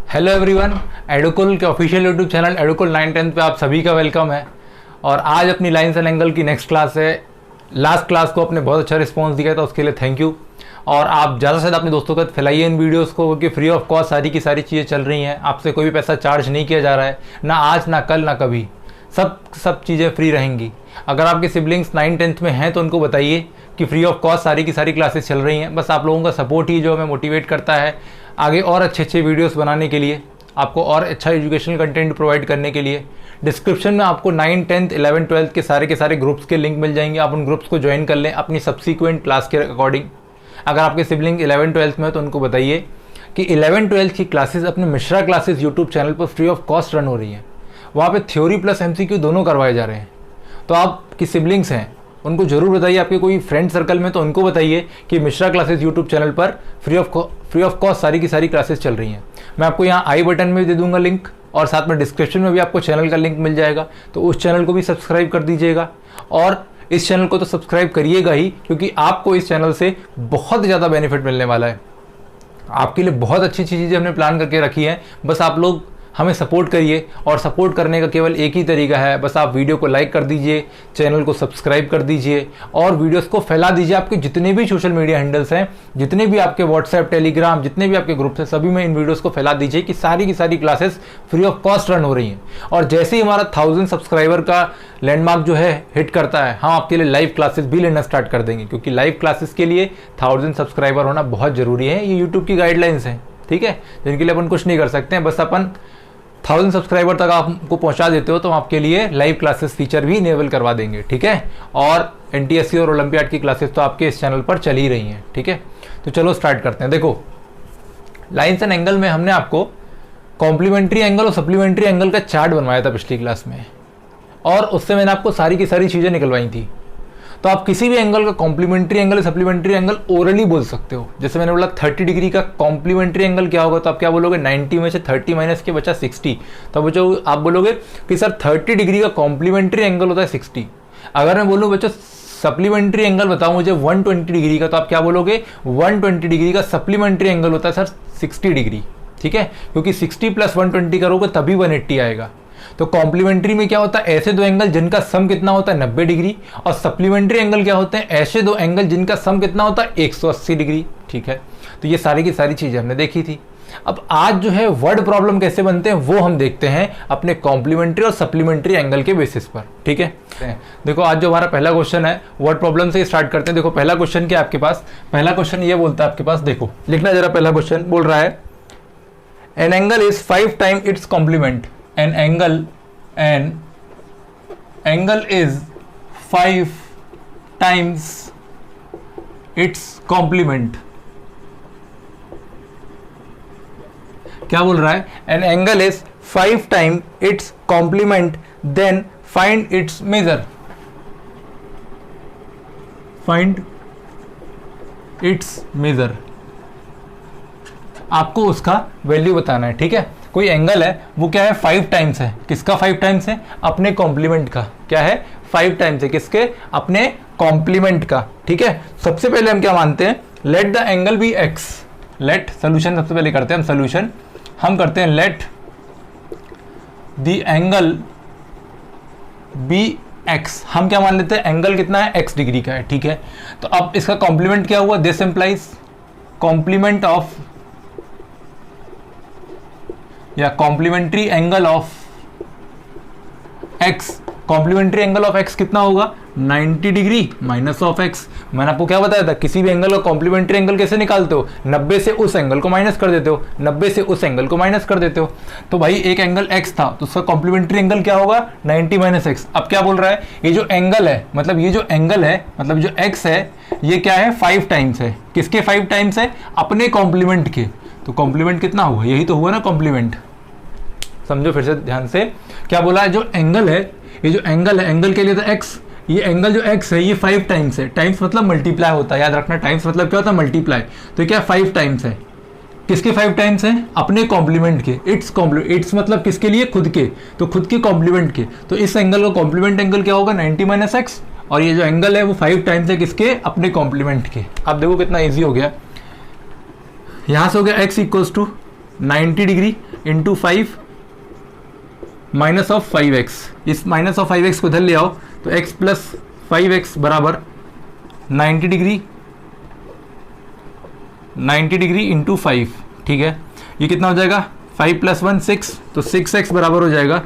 Hello everyone, एडुकुल के official YouTube channel एडुकुल 9-10 पे आप सभी का वेलकम है। और आज अपनी लाइन्स एंड एंगल की नेक्स्ट क्लास है। लास्ट क्लास को आपने बहुत अच्छा रिस्पांस दिया था, उसके लिए थैंक यू। और आप ज़्यादा से ज़्यादा अपने दोस्तों के साथ फैलाइए इन वीडियोस को, क्योंकि फ्री ऑफ कॉस्ट सारी की सारी चीज़ें चल रही हैं। आपसे कोई भी पैसा चार्ज नहीं किया जा रहा है, ना आज ना कल ना कभी। सब चीज़ें फ्री रहेंगी। अगर आपके सिबलिंग्स 9-10 में हैं तो उनको बताइए कि फ्री ऑफ कॉस्ट सारी की सारी क्लासेस चल रही हैं। बस आप लोगों का सपोर्ट ही जो हमें मोटिवेट करता है आगे और अच्छे वीडियोस बनाने के लिए, आपको और अच्छा एजुकेशनल कंटेंट प्रोवाइड करने के लिए। डिस्क्रिप्शन में आपको 9, 10, 11, 12 के सारे ग्रुप्स के लिंक मिल जाएंगे। आप उन ग्रुप्स को ज्वाइन कर लें अपनी सब्सिक्वेंट क्लास के अकॉर्डिंग। अगर आपके सिबलिंग 11-12 में है तो उनको बताइए कि 11-12 की क्लासेस अपने मिश्रा क्लासेस यूट्यूब चैनल पर फ्री ऑफ कॉस्ट रन हो रही हैं। वहाँ पे थ्योरी प्लस MCQ दोनों करवाए जा रहे हैं। तो आपकी सिबलिंग्स हैं उनको ज़रूर बताइए, आपके कोई फ्रेंड सर्कल में तो उनको बताइए कि मिश्रा क्लासेस यूट्यूब चैनल पर फ्री ऑफ कॉस्ट सारी की सारी क्लासेस चल रही हैं। मैं आपको यहाँ आई बटन में भी दे दूंगा लिंक, और साथ में डिस्क्रिप्शन में भी आपको चैनल का लिंक मिल जाएगा। तो उस चैनल को भी सब्सक्राइब कर दीजिएगा, और इस चैनल को तो सब्सक्राइब करिएगा ही, क्योंकि आपको इस चैनल से बहुत ज़्यादा बेनिफिट मिलने वाला है। आपके लिए बहुत अच्छी चीज़ें हमने प्लान करके रखी हैं। बस आप लोग हमें सपोर्ट करिए, और सपोर्ट करने का केवल एक ही तरीका है, बस आप वीडियो को लाइक कर दीजिए, चैनल को सब्सक्राइब कर दीजिए, और वीडियोस को फैला दीजिए। आपके जितने भी सोशल मीडिया हैंडल्स हैं, जितने भी आपके व्हाट्सएप, टेलीग्राम, जितने भी आपके ग्रुप्स हैं, सभी में इन वीडियोस को फैला दीजिए कि सारी की सारी classes free of cost run हो रही हैं। और जैसे ही हमारा 1000 सब्सक्राइबर का लैंडमार्क जो है हिट करता है, हम आपके लिए लाइव क्लासेस भी लेना स्टार्ट कर देंगे, क्योंकि लाइव क्लासेस के लिए 1000 सब्सक्राइबर होना बहुत ज़रूरी है। ये यूट्यूब की गाइडलाइंस हैं, ठीक है, जिनके लिए अपन कुछ नहीं कर सकते हैं। बस अपन 1000 सब्सक्राइबर तक आपको पहुंचा देते हो तो हम आपके लिए लाइव क्लासेस फीचर भी इनेबल करवा देंगे, ठीक है। और NTSC और ओलंपियाड की क्लासेस तो आपके इस चैनल पर चल ही रही हैं, ठीक है। तो चलो स्टार्ट करते हैं। देखो, लाइन्स एंड एंगल में हमने आपको कॉम्प्लीमेंट्री एंगल और सप्लीमेंट्री एंगल का चार्ट बनवाया था पिछली क्लास में, और उससे मैंने आपको सारी की सारी चीज़ें निकलवाई थी। तो आप किसी भी एंगल का complementary angle, supplementary angle orally बोल सकते हो। जैसे मैंने बोला 30 डिग्री का कॉम्प्लीमेंट्री एंगल क्या होगा, तो आप क्या बोलोगे, 90 में से 30 माइनस के बचा 60। तो बच्चों आप बोलोगे कि सर 30 डिग्री का कॉम्प्लीमेंट्री एंगल होता है 60। अगर मैं बोलूँ बच्चों सप्लीमेंट्री एंगल बताऊँ मुझे 120 डिग्री का, तो आप क्या बोलोगे, 120 डिग्री का सप्लीमेंट्री एंगल होता है सर 60 डिग्री, ठीक है। क्योंकि 60 + 120 करोगे तभी 180 आएगा। तो कॉम्प्लीमेंट्री में क्या होता है, ऐसे दो एंगल जिनका सम कितना होता है 90 डिग्री, और सप्लीमेंट्री एंगल क्या होते हैं, ऐसे दो एंगल जिनका सम कितना होता है 180 डिग्री, ठीक है। तो ये सारी की सारी चीज़ें हमने देखी थी। अब आज जो है वर्ड प्रॉब्लम कैसे बनते हैं वो हम देखते हैं अपने कॉम्प्लीमेंट्री और सप्लीमेंट्री एंगल के बेसिस पर, ठीक है। देखो, आज जो हमारा पहला क्वेश्चन है वर्ड प्रॉब्लम से स्टार्ट करते हैं। देखो, पहला क्वेश्चन क्या है आपके पास, पहला क्वेश्चन ये बोलता है आपके पास, देखो लिखना जरा। पहला क्वेश्चन बोल रहा है an angle is 5 time it's complement. An angle is 5 times its complement। क्या बोल रहा है, an angle is 5 times its complement, then find its measure। find its measure, आपको उसका वैल्यू बताना है, ठीक है। कोई एंगल है, वो क्या है 5 टाइम्स है। किसका 5 टाइम्स है, अपने कॉम्प्लीमेंट का। क्या है, 5 टाइम्स है किसके, अपने कॉम्प्लीमेंट का, ठीक है। सबसे पहले हम क्या मानते हैं, let the angle be x। Let solution सबसे पहले करते हैं हम, सोल्यूशन हम करते हैं let the angle be x। हम क्या मान लेते हैं, एंगल कितना है, x डिग्री का है, ठीक है। तो अब इसका कॉम्प्लीमेंट क्या हुआ, दिस इंप्लाइज कॉम्प्लीमेंट ऑफ या complementary angle of x। Complementary angle of x कितना होगा, 90 डिग्री माइनस ऑफ x। मैंने आपको क्या बताया था, किसी भी एंगल का कॉम्प्लीमेंट्री एंगल कैसे निकालते हो, 90 से उस एंगल को माइनस कर देते हो, 90 से उस एंगल को माइनस कर देते हो। तो भाई एक एंगल x था, तो उसका कॉम्प्लीमेंट्री एंगल क्या होगा, 90 माइनस x। अब क्या बोल रहा है, ये जो एंगल है, मतलब ये जो एंगल है, मतलब जो x है, ये क्या है 5 टाइम्स है। किसके 5 टाइम्स है, अपने कॉम्प्लीमेंट के। तो कॉम्प्लीमेंट कितना हुआ, यही तो हुआ ना कॉम्प्लीमेंट। समझो फिर से ध्यान से, क्या बोला है, जो एंगल है, ये जो एंगल है, एंगल के लिए था x, ये एंगल जो x है ये 5 टाइम्स है। टाइम्स मतलब मल्टीप्लाई होता है, याद रखना, टाइम्स मतलब क्या होता है, मल्टीप्लाई। तो क्या 5 टाइम्स है, किसके 5 टाइम्स है, अपने कॉम्प्लीमेंट के। इट्स मतलब किसके लिए, खुद के, तो खुद के कॉम्प्लीमेंट के। तो इस एंगल का कॉम्प्लीमेंट एंगल क्या होगा, 90 माइनस x, और ये जो एंगल है वो 5 टाइम्स है किसके, अपने कॉम्प्लीमेंट के। अब देखो कितना ईजी हो गया, यहां से हो गया x equals to 90 degree into 5 minus of 5x, इस माइनस ऑफ 5x को इधर ले आओ तो x प्लस 5x बराबर 90 डिग्री इंटू 5, ठीक है। ये कितना हो जाएगा, 5 प्लस 1 6, तो 6x बराबर हो जाएगा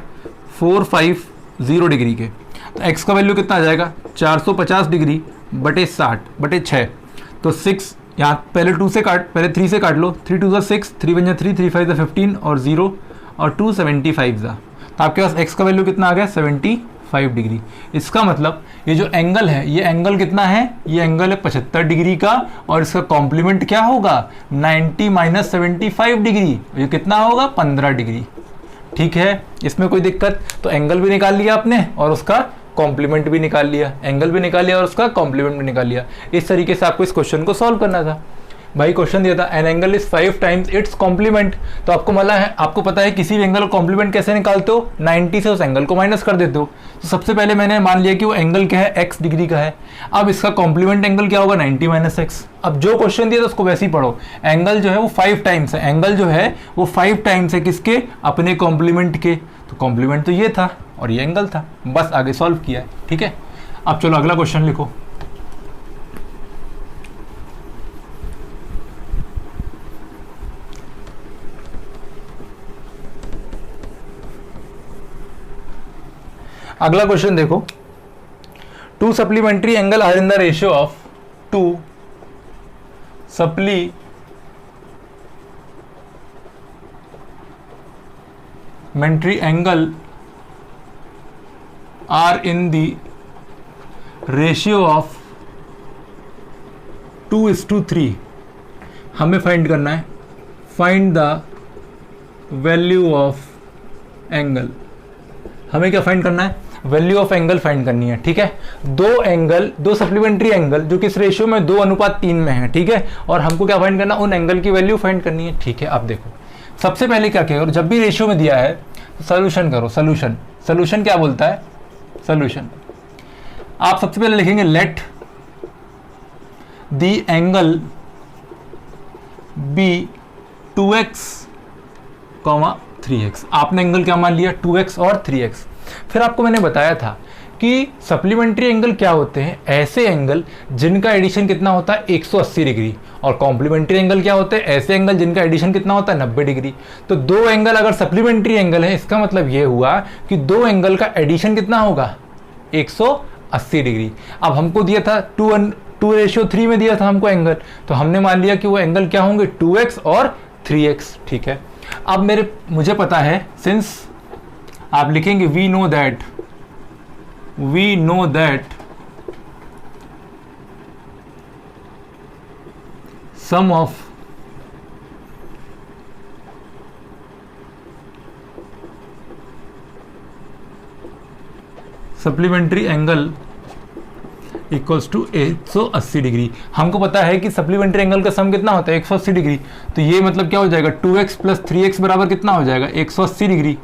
450 डिग्री के। तो x का वैल्यू कितना आ जाएगा, 450 डिग्री बटे 60 बटे 6, तो 6 यहाँ पहले 2 से काट, पहले 3 से काट लो, 3 2 6, 3 1 3, 3 5 15 और 0 और 2 75 था। तो आपके पास x का वैल्यू कितना आ गया, 75 डिग्री। इसका मतलब ये जो एंगल है, ये एंगल कितना है, ये एंगल है 75 डिग्री का, और इसका कॉम्प्लीमेंट क्या होगा, 90 माइनस 75 डिग्री, ये कितना होगा, 15 डिग्री, ठीक है। इसमें कोई दिक्कत, तो एंगल भी निकाल लिया आपने और उसका कॉम्प्लीमेंट भी निकाल लिया, एंगल भी निकाल लिया और उसका कॉम्प्लीमेंट भी निकाल लिया। इस तरीके से आपको इस क्वेश्चन को सॉल्व करना था। भाई क्वेश्चन दिया था an angle is 5 times it's complement, तो आपको मला है, आपको पता है किसी भी एंगल का कॉम्प्लीमेंट कैसे निकालते हो, 90 से उस एंगल को माइनस कर देते हो। तो सबसे पहले मैंने मान लिया कि वो एंगल क्या है, x डिग्री का है। अब इसका कॉम्प्लीमेंट एंगल क्या होगा, 90 माइनस एक्स। अब जो क्वेश्चन दिया था उसको वैसे ही पढ़ो, एंगल जो है वो 5 टाइम्स है, एंगल जो है वो 5 टाइम्स है किसके, अपने कॉम्प्लीमेंट के। तो कॉम्प्लीमेंट तो ये था और ये एंगल था, बस आगे सॉल्व किया है, ठीक है। अब चलो अगला क्वेश्चन लिखो। अगला क्वेश्चन देखो, 2 supplementary angle are in the ratio of 2 supplementary angle are in the ratio of 2:3। हमें फाइंड करना है, find the value of angle. हमें क्या फाइंड करना है, वैल्यू ऑफ एंगल फाइंड करनी है, ठीक है। दो सप्लीमेंट्री एंगल जो किस रेशियो में 2:3 में है, ठीक है। और हमको क्या फाइंड करना, उन एंगल की वैल्यू फाइंड करनी है, ठीक है। अब देखो सबसे पहले क्या करो, जब भी रेशियो में दिया है तो सोल्यूशन करो। सोल्यूशन क्या बोलता है, सोल्यूशन आप सबसे पहले लिखेंगे late the angle B 2x, 3x। आपने एंगल क्या मान लिया, 2x और 3x। फिर आपको मैंने बताया था कि सप्लीमेंट्री एंगल क्या होते हैं, ऐसे एंगल जिनका एडिशन कितना होता है, 180 डिग्री। और कॉम्प्लीमेंट्री एंगल क्या होते हैं, ऐसे एंगल जिनका एडिशन कितना होता है, 90 डिग्री। तो दो एंगल अगर सप्लीमेंट्री एंगल है, इसका मतलब ये हुआ कि दो एंगल का एडिशन कितना होगा, 180 डिग्री। अब हमको दिया था 2:3 में दिया था हमको एंगल, तो हमने मान लिया कि वो एंगल क्या होंगे, 2x और 3x, ठीक है। अब मुझे पता है, सिंस आप लिखेंगे we know that sum of supplementary angle equals to 180 degree. हमको पता है कि सप्लीमेंट्री एंगल का सम कितना होता है, 180 डिग्री। तो ये मतलब क्या हो जाएगा, 2x प्लस 3x बराबर कितना हो जाएगा, 180 डिग्री।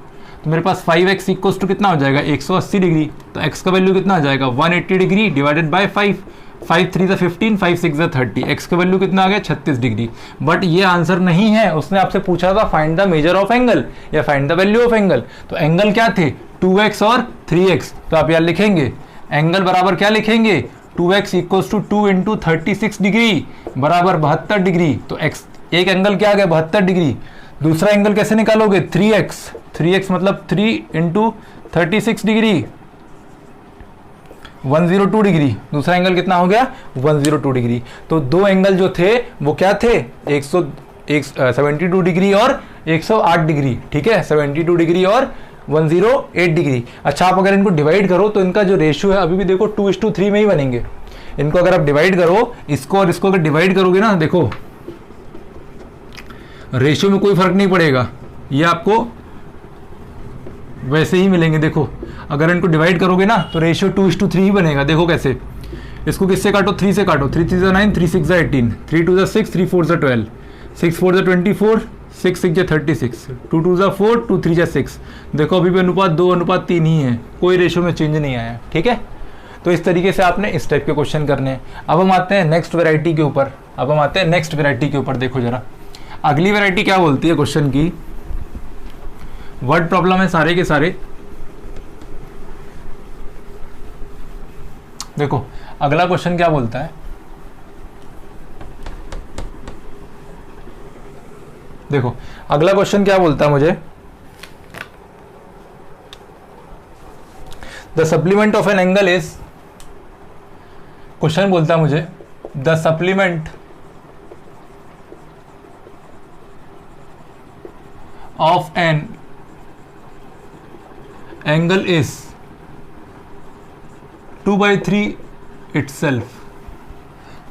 तो मेरे पास 5x इक्वल्स टू कितना हो जाएगा, 180 डिग्री। तो x का वैल्यू कितना आ जाएगा, 180 डिग्री डिवाइडेड बाय 5, 5 3 15, 5 6 30। x का वैल्यू कितना आ गया, 36 डिग्री। बट ये आंसर नहीं है, उसने आपसे पूछा था find the measure of angle या find the value of angle. तो एंगल क्या थे, 2x और 3x। तो आप यार लिखेंगे एंगल बराबर क्या लिखेंगे, 2x equals to 2 into 36 degree बराबर 72 डिग्री। तो x एक एंगल क्या आ गया, 72 डिग्री। दूसरा एंगल कैसे निकालोगे, 3x मतलब 3 इंटू 36 डिग्री, 102 डिग्री। दूसरा एंगल कितना हो गया, 102 डिग्री। तो दो एंगल जो थे वो क्या थे, 72 डिग्री और 108 डिग्री, ठीक है। 72 डिग्री और 108 डिग्री। अच्छा, आप अगर इनको डिवाइड करो तो इनका जो रेशियो है अभी भी देखो 2:3 में ही बनेंगे। इनको अगर आप डिवाइड करो, इसको और इसको अगर डिवाइड करोगे ना, देखो रेशियो में कोई फर्क नहीं पड़ेगा, ये आपको वैसे ही मिलेंगे। देखो अगर इनको डिवाइड करोगे ना तो रेशियो 2:3 ही बनेगा। देखो कैसे, इसको किससे काटो, 3 से काटो, 3 3 9, 3 6 18, 3 2 6, 3 4 12, 6 4 24, 6 6 36, 2 2 4, 2 3 6। देखो अभी भी अनुपात 2:3 ही है, कोई रेशियो में चेंज नहीं आया, ठीक है। तो इस तरीके से आपने इस टाइप के क्वेश्चन करने हैं। अब हम आते हैं नेक्स्ट वैरायटी के ऊपर। देखो जरा, अगली वैरायटी क्या बोलती है क्वेश्चन की, वर्ड प्रॉब्लम है सारे के सारे। देखो अगला क्वेश्चन क्या बोलता है, देखो अगला क्वेश्चन क्या बोलता है मुझे, the supplement of an angle is, question बोलता है मुझे the supplement of an angle is 2/3 itself.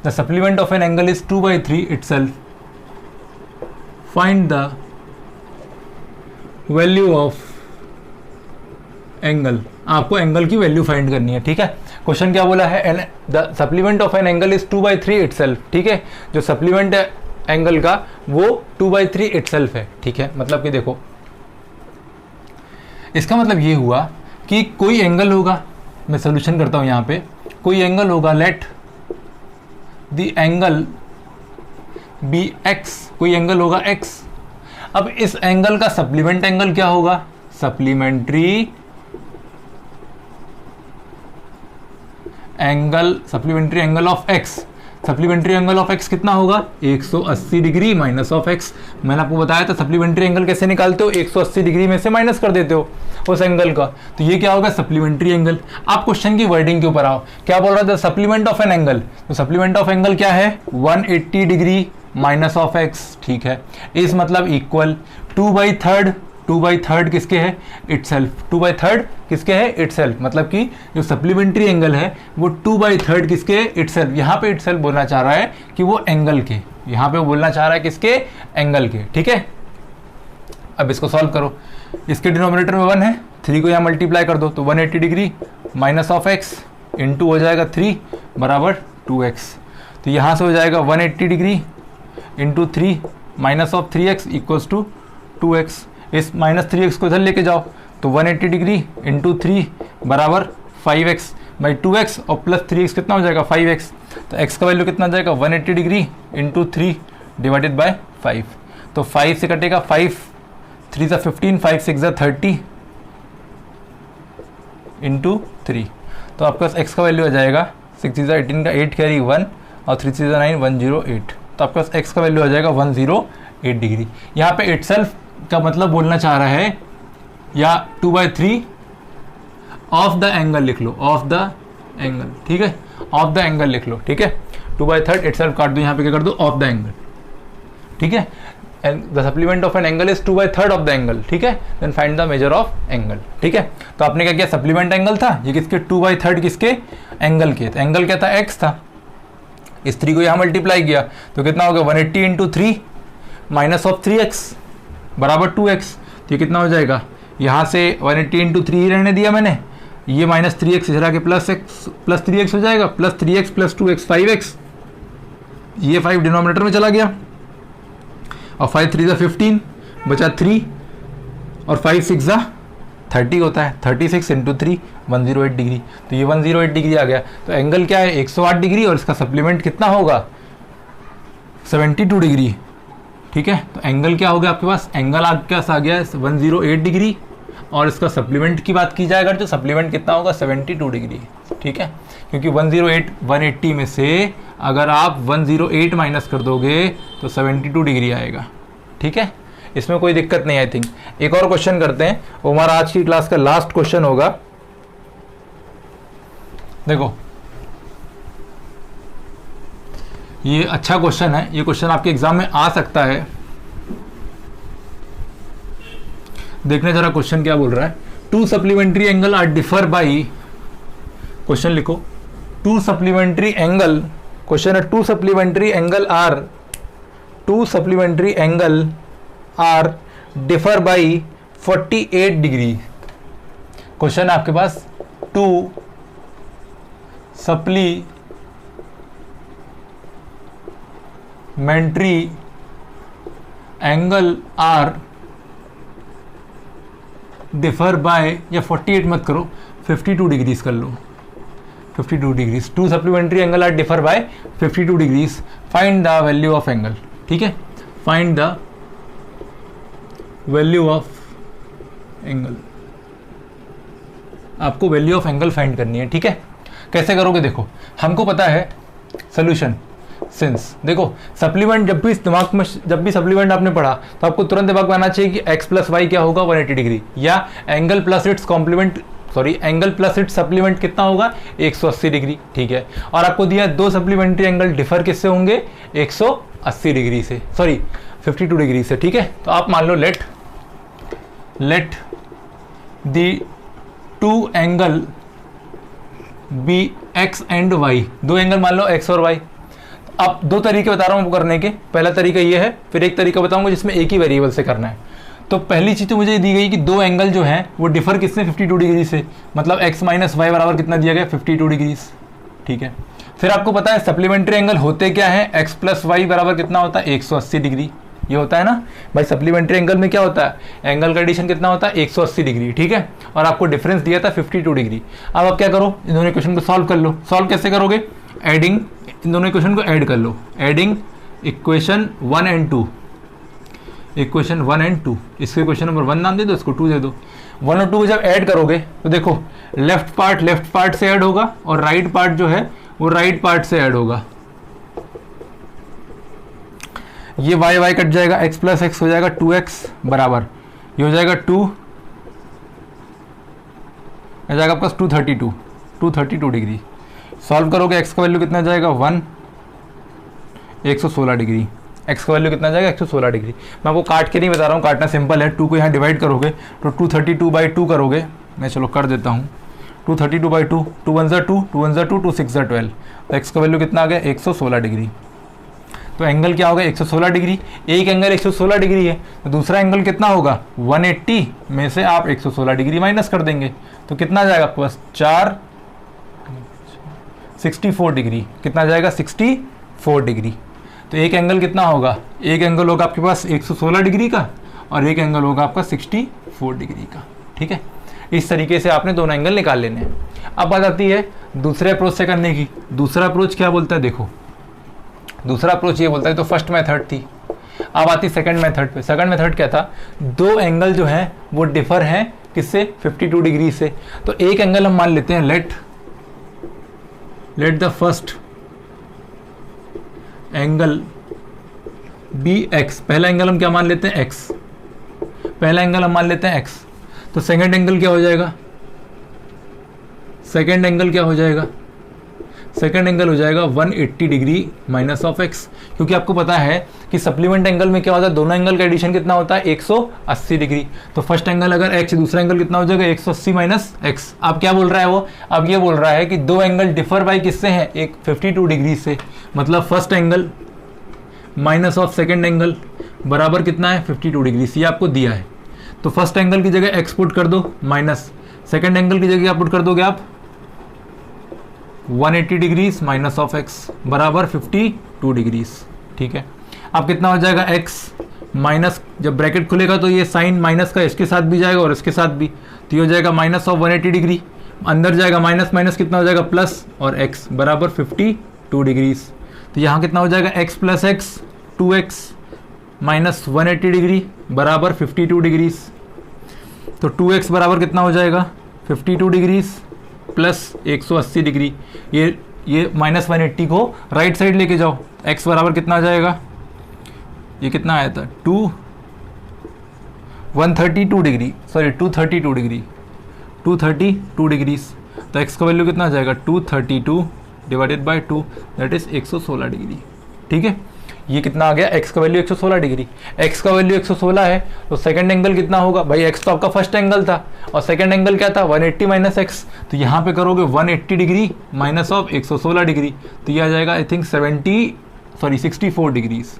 The supplement of an angle is 2/3 itself. Find the value of angle. आपको एंगल की वैल्यू फाइंड करनी है, ठीक है। क्वेश्चन क्या बोला है, the supplement of an angle is 2/3 itself, ठीक है। जो सप्लीमेंट है एंगल का वो 2/3 itself है, ठीक है। मतलब कि देखो इसका मतलब ये हुआ कि कोई एंगल होगा, मैं सोल्यूशन करता हूं यहां पे, कोई एंगल होगा, let the angle be x, कोई एंगल होगा एक्स। अब इस एंगल का सप्लीमेंट एंगल क्या होगा, supplementary angle of x. Supplementary angle of x कितना होगा, 180 डिग्री माइनस ऑफ एक्स। मैंने आपको बताया था सप्लीमेंट्री एंगल कैसे निकालते हो, 180 डिग्री में से माइनस कर देते हो उस एंगल का, तो ये क्या होगा, सप्लीमेंट्री एंगल। आप क्वेश्चन की वर्डिंग के ऊपर आओ, क्या बोल रहा था, सप्लीमेंट ऑफ एन एंगल, तो सप्लीमेंट ऑफ एंगल क्या है, 180 डिग्री माइनस ऑफ एक्स, ठीक है। इस मतलब इक्वल 2/3 किसके है, इटसेल्फ, 2/3 किसके है, इटसेल्फ। मतलब कि जो सप्लीमेंट्री एंगल है वो 2/3 किसके है, इटसेल्फ। यहाँ पे इटसेल्फ बोलना चाह रहा है कि वो एंगल के, यहाँ पे बोलना चाह रहा है किसके, एंगल के, ठीक है। अब इसको सॉल्व करो, इसके डिनोमिनेटर में 1 है, 3 को यहाँ मल्टीप्लाई कर दो तो 180 degree minus of x into हो जाएगा 3 बराबर 2x। तो यहाँ से हो जाएगा 180 degree into 3 minus of 3x equals to 2x। इस माइनस 3x को इधर लेके जाओ तो 180 डिग्री इंटू 3 बराबर 5x बाई 2x और प्लस 3x कितना हो जाएगा, 5x। तो x का वैल्यू कितना आ जाएगा, 180 डिग्री इंटू 3 डिवाइडेड बाय 5। तो 5 से कटेगा 5, 3 सा 15, 5 6 सा 30 इंटू 3। तो आपके पास x का वैल्यू आ जाएगा 6 सा 18 का 8 कैरी 1 और 3 सा 9 108। तो आपके पास x का वैल्यू आ जाएगा 108 डिग्री। यहाँ पे इटसेल्फ का मतलब बोलना चाह रहा है, या 2/3 ऑफ द एंगल लिख लो, ऑफ द एंगल, ठीक है, ऑफ द एंगल लिख लो, ठीक है। 2/3 इटसेल्फ काट दो, यहाँ पे क्या कर दो, ऑफ द एंगल, ठीक है। The supplement of an angle is 2/3 of the angle, ठीक है। Then find the measure of angle, ठीक है। तो आपने क्या किया, सप्लीमेंट एंगल था, ये किसके, 2/3 किसके, एंगल के। तो एंगल क्या था, एक्स था, इस 3 को यहाँ मल्टीप्लाई किया तो कितना हो गया, 180 इंटू 3 माइनस ऑफ 3x बराबर 2x। तो ये कितना हो जाएगा, यहाँ से 180 इंटू 3 ही रहने दिया मैंने, ये माइनस 3x इधर आके प्लस 3x हो जाएगा, plus 3x plus 2x 5x, ये 5 डिनोमिनेटर में चला गया और 5 3 सा 15 बचा 3 और 5 6 सा 30 होता है, 36 इंटू 3 108 डिग्री। तो ये 108 डिग्री आ गया। तो एंगल क्या है, 108 डिग्री और इसका सप्लीमेंट कितना होगा, 72 डिग्री, ठीक है। तो एंगल क्या हो गया आपके पास, एंगल आपके पास आ गया 108 डिग्री और इसका सप्लीमेंट की बात की जाए अगर तो सप्लीमेंट कितना होगा, 72 डिग्री, ठीक है। क्योंकि 108 180 में से अगर आप 108 माइनस कर दोगे तो 72 डिग्री आएगा, ठीक है। इसमें कोई दिक्कत नहीं, आई थिंक। एक और क्वेश्चन करते हैं, वो हमारा आज की क्लास का लास्ट क्वेश्चन होगा। देखो ये अच्छा क्वेश्चन है, ये क्वेश्चन आपके एग्जाम में आ सकता है। देखने जरा क्वेश्चन क्या बोल रहा है, 2 supplementary angle are differ by, question लिखो, 2 सप्लीमेंट्री एंगल, क्वेश्चन है 2 supplementary angle are differ by 48 degree. Question है आपके पास 2 supplementary angle are differ by, या 48 मत करो, 52 डिग्रीज कर लो, 52 degrees. 2 supplementary angle are differ by 52 degrees, find the value of angle, ठीक है। Find the value of angle. आपको वैल्यू ऑफ एंगल फाइंड करनी है, ठीक है। कैसे करोगे, देखो हमको पता है सोल्यूशन। सिंस देखो सप्लीमेंट जब भी दिमाग में जब भी सप्लीमेंट आपने पढ़ा तो आपको तुरंत दिमाग में आना चाहिए कि x प्लस वाई क्या होगा 180 डिग्री, या angle plus its complement angle plus its supplement कितना होगा 180 डिग्री, ठीक है। और आपको दिया दो सप्लीमेंट्री एंगल डिफर किससे होंगे 180 डिग्री से, 52 डिग्री से, ठीक है। तो आप मान लो let the two angle be x and y, दो एंगल मान लो x और y। अब दो तरीके बता रहा हूँ करने के, पहला तरीका ये है, फिर एक तरीका बताऊंगा जिसमें एक ही वेरिएबल से करना है। तो पहली चीज़ तो मुझे दी गई कि दो एंगल जो हैं वो डिफर किससे 52 डिग्री से, मतलब x माइनस वाई बराबर कितना दिया गया 52 डिग्री, ठीक है। फिर आपको पता है सप्लीमेंट्री एंगल होते क्या है, x प्लस वाई बराबर कितना होता है 180 डिग्री, ये होता है ना भाई। सप्लीमेंट्री एंगल में क्या होता है, एंगल का एडिशन कितना होता है 180 डिग्री, ठीक है। और आपको डिफरेंस दिया था 52 डिग्री। अब आप क्या करो, इन दोनों इक्वेशन को सॉल्व कर लो। सॉल्व कैसे करोगे, एडिंग, इन दोनों इक्वेशन को ऐड कर लो, adding equation 1 and 2, equation 1 and 2, इसको इक्वेशन नंबर 1 नाम दे दो, इसको 2 दे दो। 1 और 2 को जब ऐड करोगे तो देखो लेफ्ट पार्ट से ऐड होगा और राइट पार्ट जो है वो राइट पार्ट से ऐड होगा। ये y कट जाएगा, x प्लस एक्स हो जाएगा 2x बराबर, ये हो जाएगा 2, हो जाएगा आपका 232 डिग्री। सॉल्व करोगे x का वैल्यू कितना जाएगा 116 डिग्री, x का वैल्यू कितना जाएगा 116 डिग्री। मैं आपको काट के नहीं बता रहा हूँ, काटना सिंपल है। 2 को यहाँ डिवाइड करोगे तो 232/2 करोगे, मैं चलो कर देता हूँ 232/2, 2 1 2, 2 1 2, 2 6 12, तो x का वैल्यू कितना आ गया 116 डिग्री। तो एंगल क्या होगा 116 डिग्री, एक एंगल 116 डिग्री है तो दूसरा एंगल कितना होगा 180 में से आप 116 डिग्री माइनस कर देंगे तो कितना जाएगा आपके पास 64 डिग्री, कितना जाएगा 64 डिग्री। तो एक एंगल कितना होगा, एक एंगल होगा आपके पास 116 डिग्री का और एक एंगल होगा आपका 64 डिग्री का, ठीक है। इस तरीके से आपने दोनों एंगल निकाल लेने हैं। अब बात आती है दूसरे अप्रोच से करने की। दूसरा अप्रोच क्या बोलता है, देखो दूसरा अप्रोच ये बोलता है, तो फर्स्ट मेथड थी, अब आती सेकंड मेथड पे। सेकंड मेथड क्या था, दो एंगल जो है वो डिफर हैं किससे 52 डिग्री से। तो एक एंगल हम मान लेते हैं let the first angle be x, पहला एंगल हम क्या मान लेते हैं x, पहला एंगल हम मान लेते हैं x। तो सेकंड एंगल क्या हो जाएगा, सेकंड एंगल क्या हो जाएगा, सेकंड एंगल हो जाएगा 180 डिग्री माइनस ऑफ x, क्योंकि आपको पता है कि सप्लीमेंट एंगल में क्या होता है, दोनों एंगल का एडिशन कितना होता है 180 डिग्री। तो फर्स्ट एंगल अगर x, दूसरा एंगल कितना हो जाएगा 180 माइनस x। अब क्या बोल रहा है वो, अब ये बोल रहा है कि दो एंगल डिफर बाई किससे हैं, एक 52 डिग्री से, मतलब first angle minus of second angle बराबर कितना है 52 डिग्री से, ये आपको दिया है। तो फर्स्ट एंगल की जगह x पुट कर दो माइनस, सेकेंड एंगल की जगह क्या पुट कर दोगे आप 180 डिग्रीज माइनस ऑफ x बराबर 52 डिग्रीज, ठीक है। अब कितना हो जाएगा x माइनस, जब ब्रैकेट खुलेगा तो ये साइन माइनस का इसके साथ भी जाएगा और इसके साथ भी, तो ये हो जाएगा माइनस ऑफ 180 डिग्री, अंदर जाएगा माइनस माइनस कितना हो जाएगा प्लस, और x बराबर 52 डिग्रीज। तो यहाँ कितना हो जाएगा x plus x 2x minus 180 degree बराबर 52 डिग्रीज। तो 2x बराबर कितना हो जाएगा 52 डिग्रीज प्लस 180 डिग्री, ये माइनस 180 को राइट साइड लेके जाओ, x बराबर कितना आ जाएगा, ये कितना आया था 132 डिग्री, सॉरी 232 डिग्री, 232 डिग्रीज। तो x का वैल्यू कितना आ जाएगा 232 divided by 2, that is 116 degree, ठीक है। ये कितना आ गया, x का वैल्यू 116 डिग्री, x का वैल्यू 116 है तो सेकंड एंगल कितना होगा भाई, x तो आपका फर्स्ट एंगल था और सेकंड एंगल क्या था 180 माइनस एक्स, तो यहाँ पे करोगे 180 डिग्री माइनस ऑफ 116 डिग्री, तो ये आ जाएगा आई थिंक 64 डिग्रीज,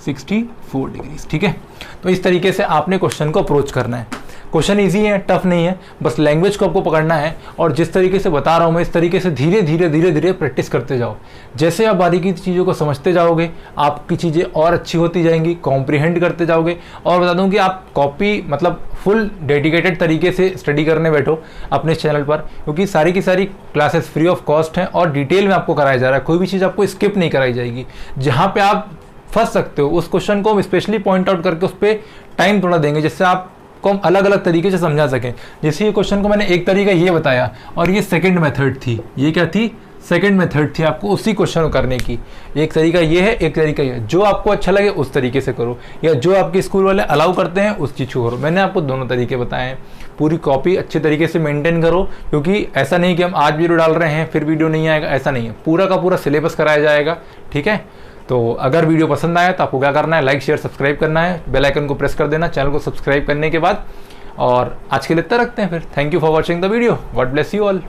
64 डिग्रीज, ठीक है। तो इस तरीके से आपने क्वेश्चन को अप्रोच करना है। क्वेश्चन इजी है, टफ नहीं है, बस लैंग्वेज को आपको पकड़ना है और जिस तरीके से बता रहा हूँ मैं इस तरीके से धीरे धीरे प्रैक्टिस करते जाओ। जैसे आप बारीकी चीज़ों को समझते जाओगे आपकी चीज़ें और अच्छी होती जाएंगी, कॉम्प्रिहेंड करते जाओगे। और बता दूँ कि आप कॉपी मतलब फुल डेडिकेटेड तरीके से स्टडी करने बैठो अपने इस चैनल पर, क्योंकि सारी की सारी क्लासेस फ्री ऑफ कॉस्ट हैं और डिटेल में आपको कराया जा रहा है, कोई भी चीज़ आपको स्किप नहीं कराई जाएगी। जहाँ पर आप फंस सकते हो। उस क्वेश्चन को हम स्पेशली पॉइंट आउट करके उस पर टाइम थोड़ा देंगे, जिससे आपको हम अलग अलग तरीके से समझा सकें। जैसे ये क्वेश्चन को मैंने एक तरीका ये बताया, और ये सेकंड मेथड थी, ये क्या थी, सेकंड मेथड थी आपको उसी क्वेश्चन को करने की। एक तरीका ये है, एक तरीका ये है। जो आपको अच्छा लगे उस तरीके से करो, या जो आपके स्कूल वाले अलाउ करते हैं उस चीज़ को करो। मैंने आपको दोनों तरीके बताए हैं। पूरी कॉपी अच्छे तरीके से मेंटेन करो, क्योंकि ऐसा नहीं कि हम आज वीडियो डाल रहे हैं फिर वीडियो नहीं आएगा, ऐसा नहीं है। पूरा का पूरा सिलेबस कराया जाएगा, ठीक है। तो अगर वीडियो पसंद आया तो आपको क्या करना है, लाइक शेयर सब्सक्राइब करना है, बेल आइकन को प्रेस कर देना चैनल को सब्सक्राइब करने के बाद। और आज के लिए इतना रखते हैं फिर। Thank you for watching the video, God bless you all.